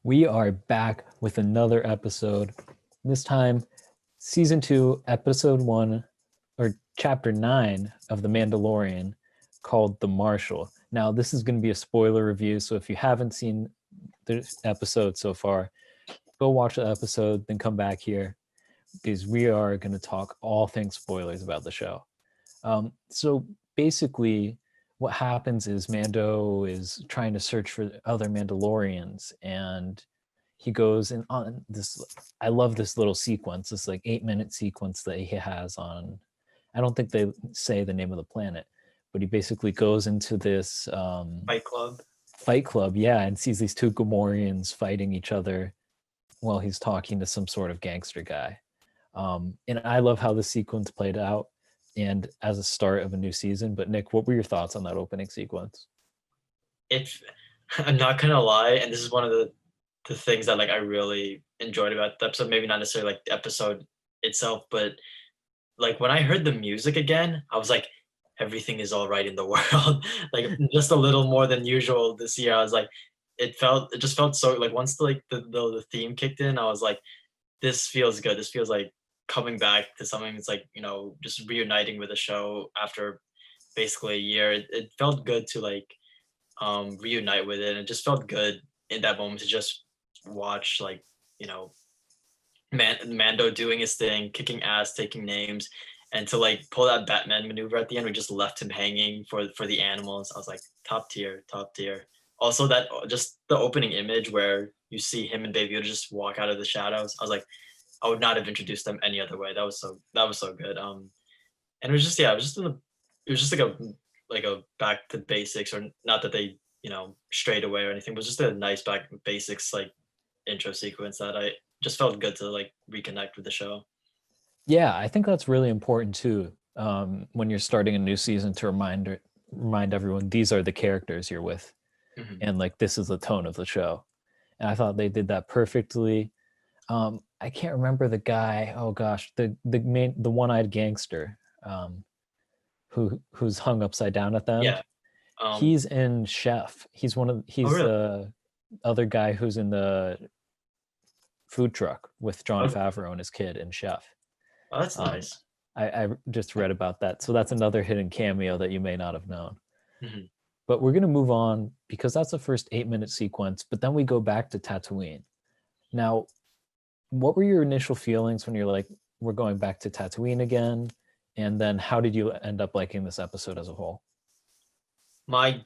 We are back with another episode. This time, season 2, episode 1, or chapter 9 of The Mandalorian, called The Marshal. Now, this is going to be a spoiler review, so if you haven't seen the episode so far, go watch the episode, then come back here, because we are going to talk all things spoilers about the show. So basically, what happens is Mando is trying to search for other Mandalorians, and he goes in on this. I love this little sequence, this like 8-minute sequence that he has on. I don't think they say the name of the planet, but he basically goes into this Fight Club. fight club, yeah, and sees these two Gamorreans fighting each other while he's talking to some sort of gangster guy. And I love how the sequence played out and as a start of a new season. But Nick, what were your thoughts on that opening sequence? If I'm not gonna lie, and this is one of the things that like I really enjoyed about the episode, maybe not necessarily like the episode itself, but like when I heard the music again, I was like, everything is all right in the world. Like just a little more than usual this year. I was like, it just felt so like once the theme kicked in, I was like, this feels good. This feels like coming back to something that's like, just reuniting with the show after basically a year. It felt good to like reunite with it. And it just felt good in that moment to just watch like, you know, Mando doing his thing, kicking ass, taking names, and to like pull that Batman maneuver at the end, we just left him hanging for the animals. I was like, top tier, top tier. Also, that just the opening image where you see him and Baby Yoda just walk out of the shadows. I was like, I would not have introduced them any other way. That was so good. And it was just it was just like a back to basics, or not that they strayed away or anything, but just a nice back basics like intro sequence that I just felt good to like reconnect with the show. Yeah, I think that's really important too. When you're starting a new season, to remind everyone these are the characters you're with, Mhm. and like this is the tone of the show. And I thought they did that perfectly. I can't remember the guy. Oh gosh, the one-eyed gangster, who's hung upside down at the Yeah. end. He's in Chef. Oh, He's really? the other guy who's in the food truck with John Okay. Favreau and his kid in Chef. Oh, that's Um, nice. I just read about that, so that's another hidden cameo that you may not have known. Mhm. But we're gonna move on because that's the first 8-minute sequence. But then we go back to Tatooine. Now, what were your initial feelings when you're like, we're going back to Tatooine again? And then how did you end up liking this episode as a whole? My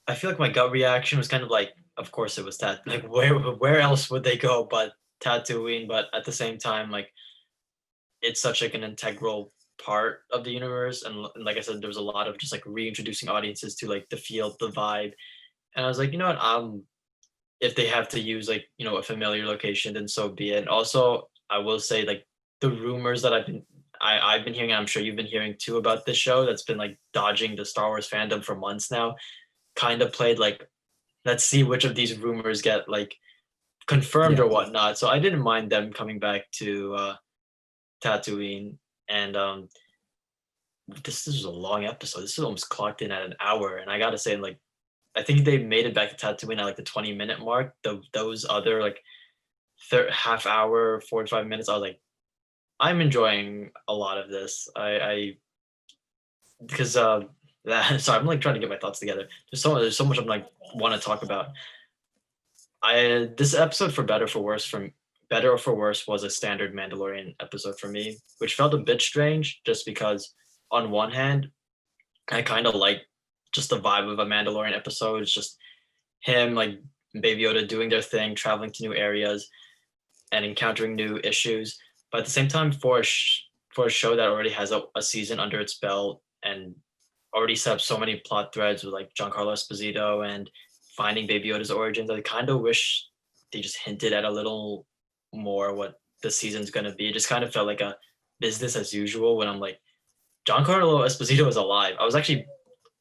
I feel like my gut reaction was kind of like, of course it was like where else would they go but Tatooine? But at the same time, like it's such like an integral part of the universe, and like I said, there was a lot of just like reintroducing audiences to like the feel, the vibe, and I was like, you know what, if they have to use like a familiar location, then so be it. And also, I will say like the rumors that I've been hearing, and I'm sure you've been hearing too about this show that's been like dodging the Star Wars fandom for months now, kind of played like, let's see which of these rumors get like confirmed Yeah. or whatnot. So I didn't mind them coming back to Tatooine. And this is a long episode. This is almost clocked in at an hour, and I gotta say, like, I think they made it back to Tatooine at like the 20-minute mark. Those other like half hour, 45 minutes, I was like, I'm enjoying a lot of this. I because sorry, I'm like trying to get my thoughts together. There's so much I'm like want to talk about. I This episode, for better or for worse, was a standard Mandalorian episode for me, which felt a bit strange just because on one hand, I kind of like just the vibe of a Mandalorian episode. It's just him like Baby Yoda doing their thing, traveling to new areas and encountering new issues. But at the same time, for a show that already has a season under its belt and already set up so many plot threads with like Giancarlo Esposito and finding Baby Yoda's origins, I kind of wish they just hinted at a little more what the season's gonna be. It just kind of felt like a business as usual when I'm like, Giancarlo Esposito is alive. I was actually,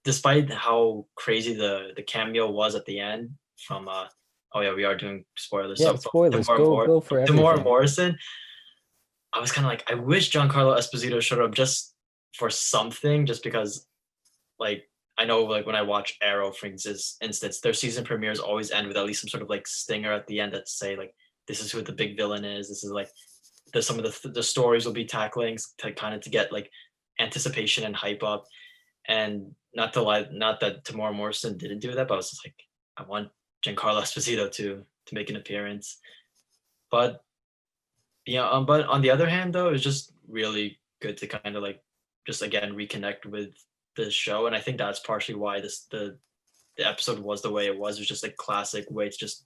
despite how crazy the cameo was at the end from oh yeah, we are doing spoilers. Yeah, So spoilers. Go for Tamora everything. Morrison, I was kind of like, I wish Giancarlo Esposito showed up just for something, just because like I know like when I watch Arrow, for instance, their season premieres always end with at least some sort of like stinger at the end that say like this is who the big villain is. This is like some of the stories we'll be tackling to kind of to get like anticipation and hype up. And not to lie, not that Tamora Morrison didn't do that, but I was just like, I want Giancarlo Esposito to make an appearance. But yeah, but on the other hand, though, it's just really good to kind of like just again reconnect with the show, and I think that's partially why the episode was the way it was. It was just a classic way to just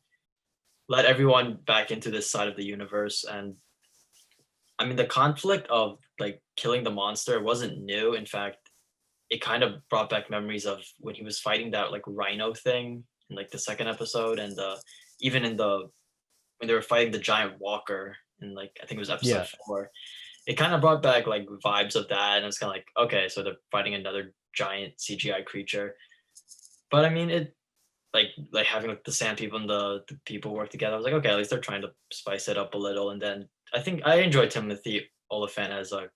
let everyone back into this side of the universe. And I mean, the conflict of like killing the monster wasn't new. In fact, it kind of brought back memories of when he was fighting that like rhino thing in like the second episode, and even in the when they were fighting the giant walker in like I think it was episode Yeah. 4. It kind of brought back like vibes of that, and it's kind of like okay, so they're fighting another giant CGI creature. But I mean, it like having like the sand people and the people work together. I was like, okay, at least they're trying to spice it up a little. And then I think I enjoyed Timothy Oliphant as a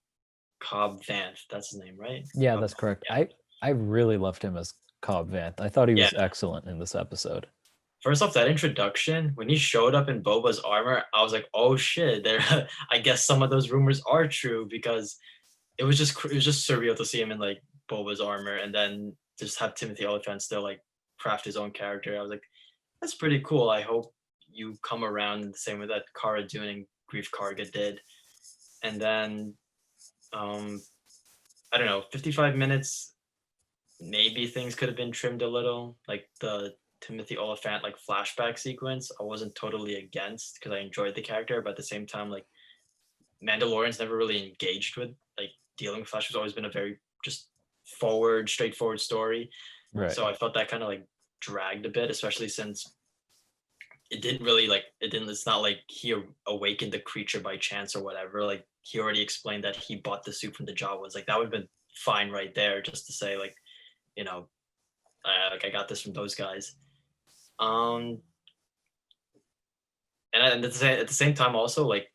Cobb Vanth. That's his name, right? Yeah, Cobb that's correct. Vanth. I really loved him as Cobb Vanth. I thought he Yeah. was excellent in this episode. First off, that introduction when he showed up in Boba's armor, I was like, oh shit! There, I guess some of those rumors are true because it was just surreal to see him in like Boba's armor, and then just have Timothy Oliphant still like craft his own character. I was like, that's pretty cool. I hope you come around in the same way that Cara Dune and Grief Karga did. And then um I don't know, 55 minutes, maybe things could have been trimmed a little. Like the Timothy Oliphant like flashback sequence, I wasn't totally against because I enjoyed the character, but at the same time, like Mandalorian's never really engaged with like dealing with Flash. Has always been a very just straightforward story. Right. So I felt that kind of like dragged a bit, especially since it didn't really like it didn't. It's not like he awakened the creature by chance or whatever. Like he already explained that he bought the suit from the Jawas. Like that would have been fine right there, just to say like, you know, like I got this from those guys. Um, and at the same time, also like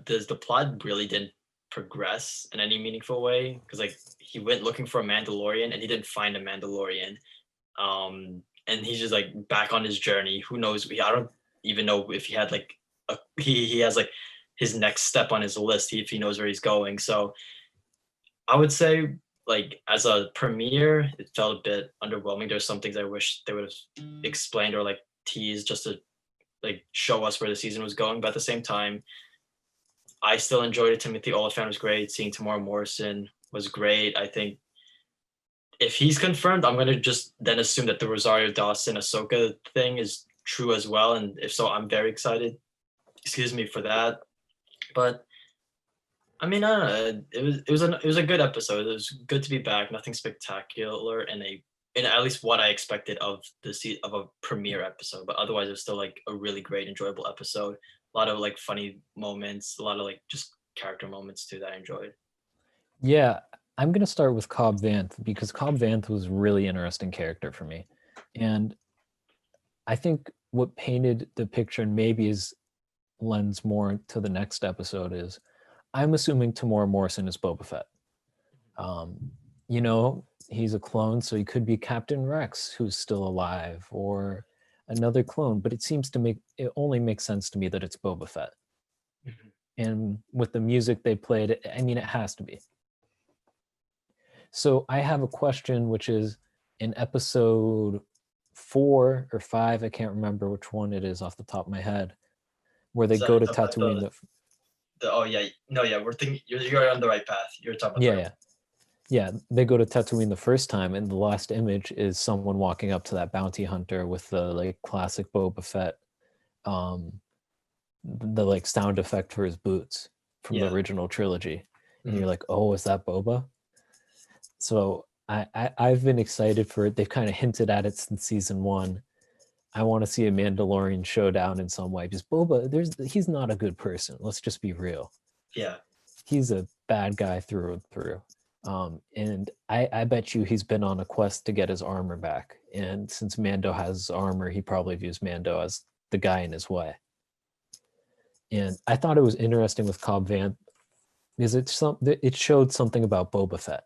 does the plot really didn't progress in any meaningful way because like he went looking for a Mandalorian and he didn't find a Mandalorian, and he's just like back on his journey. Who knows? I don't even know if he had like he has like his next step on his list if he knows where he's going. So I would say like as a premiere, it felt a bit underwhelming. There's some things I wish they would have explained or like teased just to like show us where the season was going. But at the same time, I still enjoyed it. Timothy Oliphant was great. Seeing Tamora Morrison was great. I think if he's confirmed, I'm gonna just then assume that the Rosario Dawson Ahsoka thing is true as well. And if so, I'm very excited. Excuse me for that. But I mean, I don't know. It was a good episode. It was good to be back. Nothing spectacular, and in at least what I expected of of a premiere episode. But otherwise, it was still like a really great, enjoyable episode. A lot of like funny moments, a lot of like just character moments too that I enjoyed. Yeah, I'm gonna start with Cobb Vanth because Cobb Vanth was a really interesting character for me, and I think what painted the picture and maybe is lends more to the next episode is I'm assuming Tamora Morrison is Boba Fett. You know, he's a clone, so he could be Captain Rex, who's still alive, or another clone. But it only makes sense to me that it's Boba Fett. Mhm. And with the music they played, I mean, it has to be. So I have a question, which is in episode 4 or 5, I can't remember which one it is off the top of my head, where they Is that go to about Tatooine. oh yeah, no, yeah, we're thinking you're on the right path. You're talking about the Yeah, right yeah. Yeah, they go to Tatooine the first time, and the last image is someone walking up to that bounty hunter with the like classic Boba Fett, the like sound effect for his boots from the Yeah. original trilogy, and Mhm. you're like, oh, is that Boba? So I've been excited for it. They've kind of hinted at it since season 1. I want to see a Mandalorian showdown in some way. Just he's not a good person. Let's just be real. Yeah. He's a bad guy through and through. And I bet you he's been on a quest to get his armor back. And since Mando has armor, he probably views Mando as the guy in his way. And I thought it was interesting with Cobb Vanth because it showed something about Boba Fett.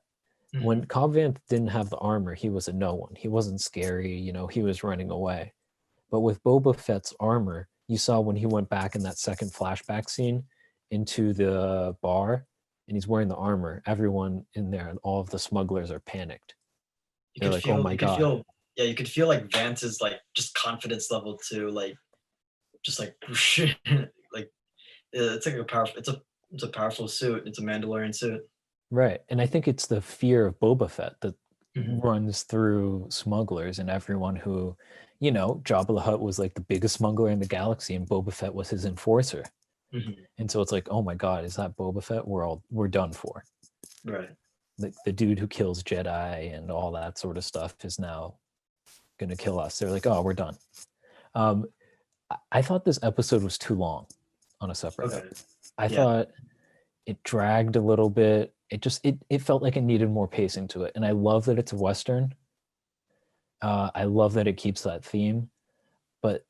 When Cobb Vanth didn't have the armor, he was a no one. He wasn't scary, he was running away. But with Boba Fett's armor, you saw when he went back in that second flashback scene into the bar and he's wearing the armor, everyone in there and all of the smugglers are panicked. They're like, oh my God. You could feel like Vance's like just confidence level too, like just like like it's like it's a powerful suit. It's a Mandalorian suit. Right. And I think it's the fear of Boba Fett that runs through smugglers and everyone who, Jabba the Hutt was like the biggest smuggler in the galaxy and Boba Fett was his enforcer. And so it's like, oh my God, is that Boba Fett? We're done for. Right. The dude who kills Jedi and all that sort of stuff is now going to kill us. They're like, oh, we're done. I thought this episode was too long on a separate note. I thought it dragged a little bit. It felt like it needed more pacing to it. And I love that it's a Western. I love that it keeps that theme. But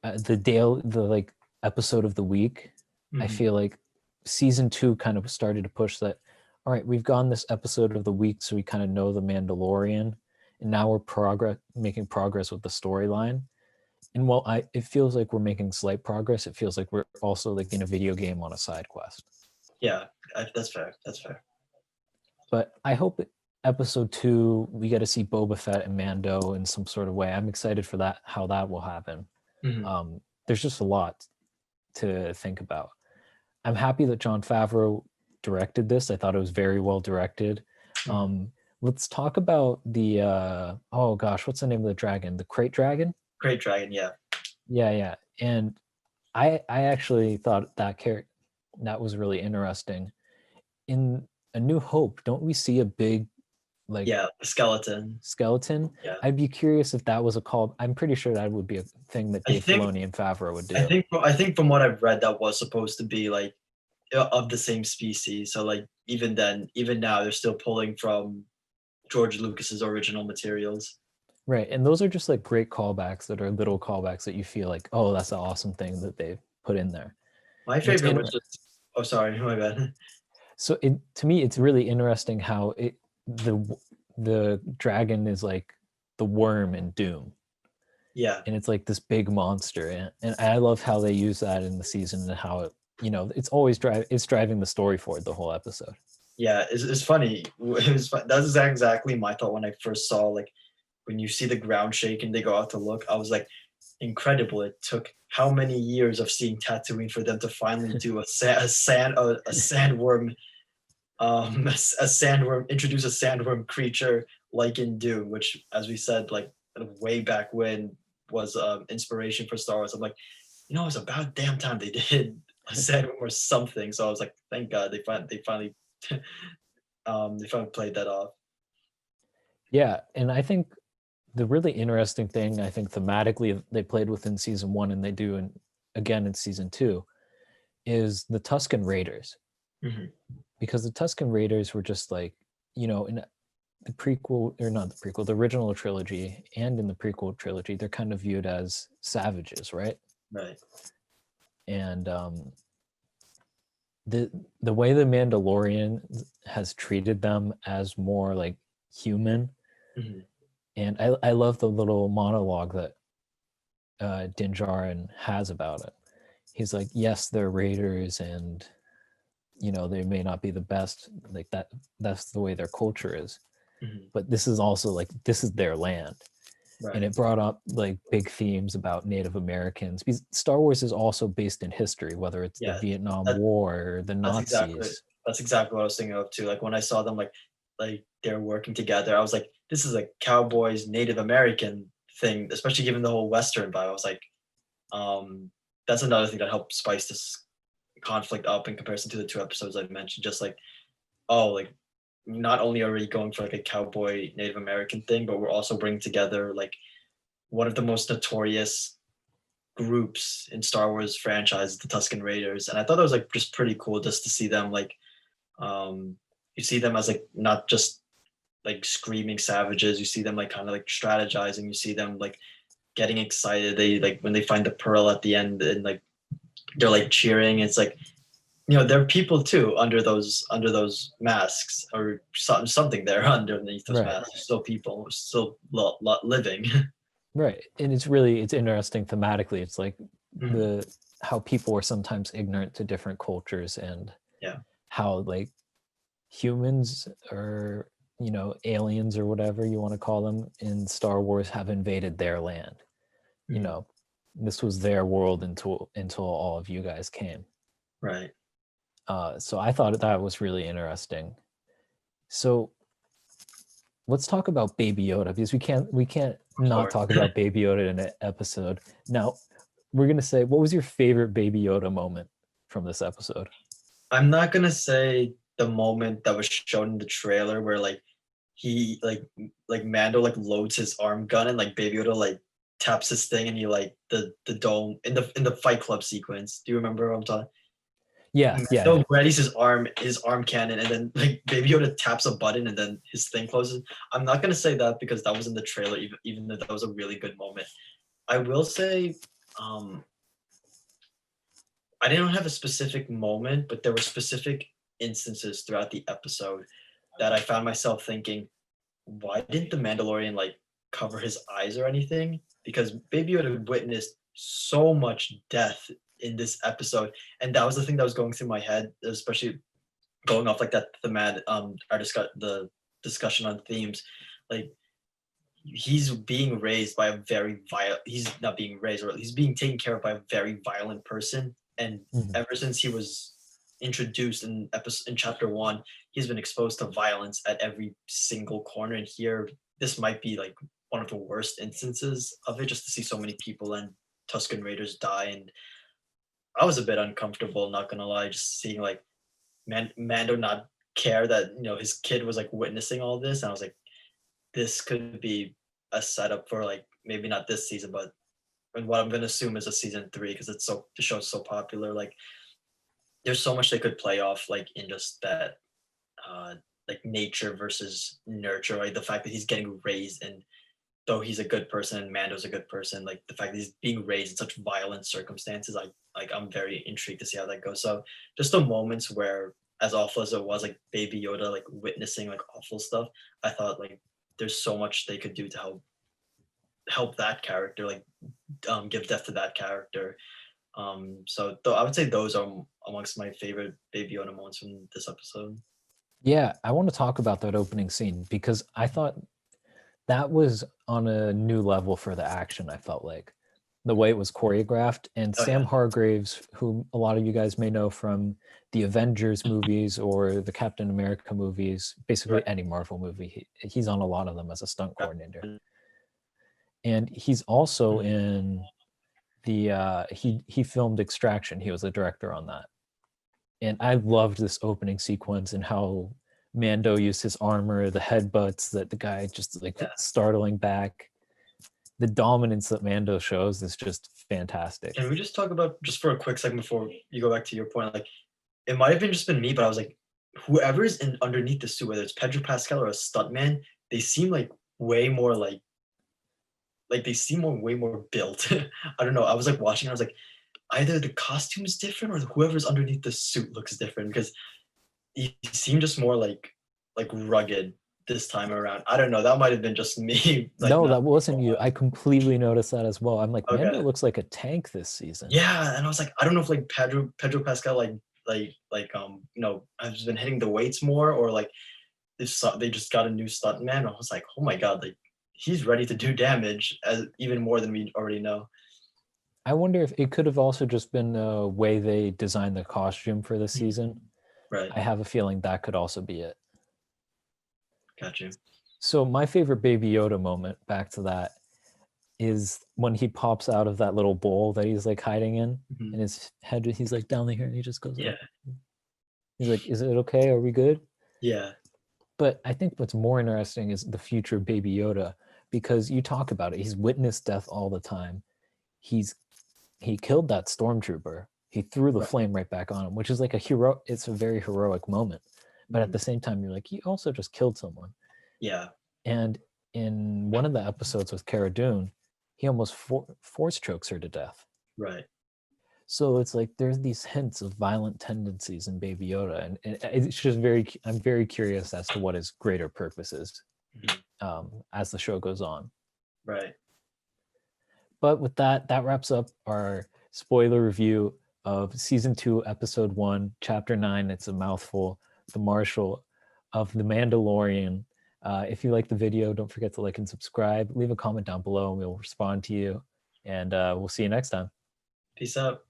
the episode of the week, I feel like season 2 kind of started to push that. All right, we've gone this episode of the week, so we kind of know the Mandalorian, and now we're making progress with the storyline. And while it feels like we're making slight progress, it feels like we're also like in a video game on a side quest. Yeah, that's fair. But I hope episode 2 we get to see Boba Fett and Mando in some sort of way. I'm excited for that, how that will happen. There's just a lot to think about. I'm happy that Jon Favreau directed this. I thought it was very well directed. Let's talk about the oh gosh, what's the name of the dragon? The Crate Dragon? Crate Dragon, yeah. Yeah. And I actually thought that was really interesting. In A New Hope, don't we see a big skeleton? Yeah. I'd be curious if that was a call. I'm pretty sure that would be a thing that Dave Filoni and Favreau would do. I think from what I've read, that was supposed to be like of the same species. So like even now, they're still pulling from George Lucas's original materials. Right, and those are just like great callbacks that are little callbacks that you feel like, oh, that's an awesome thing that they've put in there. My favorite was just, oh, sorry, my bad. So to me, it's really interesting how the dragon is like the worm in Doom. Yeah. And it's like this big monster. And I love how they use that in the season and how it, it's always driving the story forward the whole episode. Yeah, it's funny. That's exactly my thought when I first saw, like, when you see the ground shake and they go out to look, I was like, incredible. It took how many years of seeing Tatooine for them to finally do a sandworm, introduce a sandworm creature like in Doom, which, as we said, like way back when, was inspiration for Star Wars. I'm like, it's about damn time they did a sandworm or something. So I was like, thank God they finally played that off. Yeah, and I think the really interesting thing, I think thematically they played within season 1 and they do again in season 2, is the Tusken Raiders. Because the Tusken Raiders were just like, in the prequel, or not the prequel, the original trilogy and in the prequel trilogy, they're kind of viewed as savages, right? Right. And the way the Mandalorian has treated them as more like human. And I love the little monologue that Din Djarin has about it. He's like, yes, they're raiders and, they may not be the best, like that's the way their culture is. But this is also like, this is their land. Right. And it brought up like big themes about Native Americans. Because Star Wars is also based in history, whether it's the Vietnam War or the Nazis. That's exactly what I was thinking of too. Like when I saw them like they're working together, I was like, this is a Cowboys Native American thing, especially given the whole Western vibe. I was like, that's another thing that helped spice this conflict up in comparison to the 2 episodes I mentioned. Just like, like not only are we going for like a cowboy Native American thing, but we're also bringing together like one of the most notorious groups in Star Wars franchise, the Tusken Raiders. And I thought that was like just pretty cool just to see them like, you see them as like not just like screaming savages, you see them like kind of like strategizing, you see them like getting excited. They like when they find the pearl at the end and like they're like cheering. It's like there are people too under those masks, or something there underneath those Right. masks. There's still people, still living. Right. And it's interesting thematically. It's like Mhm. how people are sometimes ignorant to different cultures, and Yeah. how like humans, or aliens or whatever you want to call them in Star Wars, have invaded their land. You Mhm. know, this was their world until all of you guys came. Right. So I thought that was really interesting. So let's talk about Baby Yoda, because we can't Of not course. talk about Baby Yoda in an episode. Now, we're gonna say, what was your favorite Baby Yoda moment from this episode? I'm not gonna say the moment that was shown in the trailer where like he like Mando like loads his arm gun and like Baby Yoda like taps his thing and he like the dome in the Fight Club sequence. Do you remember what I'm talking? Yeah, yeah, Mando readies his arm cannon and then like Baby Yoda taps a button and then his thing closes. I'm not gonna say that because that was in the trailer, even though that was a really good moment. I will say, um, I didn't have a specific moment, but there were specific instances throughout the episode that I found myself thinking, why didn't the Mandalorian like cover his eyes or anything? Because Baby Yoda witnessed so much death in this episode, and that was the thing that was going through my head, especially going off like that the discussion on themes. Like he's being raised by a very violent. He's not being raised, or he's being taken care of by a very violent person, and mhm, ever since he was introduced in chapter 1, he's been exposed to violence at every single corner, and here this might be like one of the worst instances of it, just to see so many people and Tusken Raiders die. And I was a bit uncomfortable, not gonna lie, just seeing like Mando not care that his kid was like witnessing all this, and I was like, this could be a setup for like maybe not this season, but and what I'm gonna assume is a season 3, because the show's so popular. Like there's so much they could play off, like in just that uh like nature versus nurture, like the fact that he's getting raised, and though he's a good person and Mando's a good person, like the fact that he's being raised in such violent circumstances, I'm very intrigued to see how that goes. So just the moments where, as awful as it was, like Baby Yoda like witnessing like awful stuff, I thought like there's so much they could do to help that character, like give depth to that character. So I would say those are amongst my favorite Baby Yoda moments from this episode. yeah. I want to talk about that opening scene, because I thought that was on a new level for the action. I felt like the way it was choreographed, and Oh Sam yeah, Hargraves, who a lot of you guys may know from the Avengers movies or the Captain America movies, basically right. any Marvel movie, he's on a lot of them as a stunt coordinator. And he's also Mhm. in the he filmed Extraction. He was the director on that. And I loved this opening sequence, and how Mando used his armor, the headbutts that the guy just like Yeah. startling back. The dominance that Mando shows is just fantastic. Can we just talk about, just for a quick second before you go back to your point, like it might have been just been me, but I was like, whoever's in underneath the suit, whether it's Pedro Pascal or a stuntman, they seem like way more like they seem way more built. I don't know. I was like watching, I was like, either the costume's different or whoever's underneath the suit looks different, because he seemed just more like rugged this time around. I don't know. That might have been just me. Like No, not that wasn't you. I completely noticed that as well. I'm like, Mando okay. looks like a tank this season. Yeah, and I was like, I don't know if like Pedro Pascal has been hitting the weights more, or like they just got a new stuntman. I was like, oh my god, like he's ready to do damage as even more than we already know. I wonder if it could have also just been the way they designed the costume for the Mhm. season. Right, I have a feeling that could also be it. got you. So my favorite Baby Yoda moment, back to that, is when he pops out of that little bowl that he's like hiding in, Mhm. and his head, he's like down here, and he just goes Yeah, like, he's like, "Is it okay? Are we good?" yeah, But I think what's more interesting is the future Baby Yoda, because you talk about it. He's witnessed death all the time. He's he killed that stormtrooper. He threw the right. flame right back on him, which is like a hero. It's a very heroic moment. But at Mhm. the same time, you're like, he also just killed someone. Yeah, And in one of the episodes with Cara Dune, he almost force chokes her to death. right. So it's like there's these hints of violent tendencies in Baby Yoda, and it's just I'm very curious as to what his greater purpose is as the show goes on. Right. But with that, that wraps up our spoiler review of season 2, episode 1, chapter 9. It's a mouthful. The Marshal of the Mandalorian. If you like the video, don't forget to like and subscribe. Leave a comment down below, and we'll respond to you. And we'll see you next time. Peace out.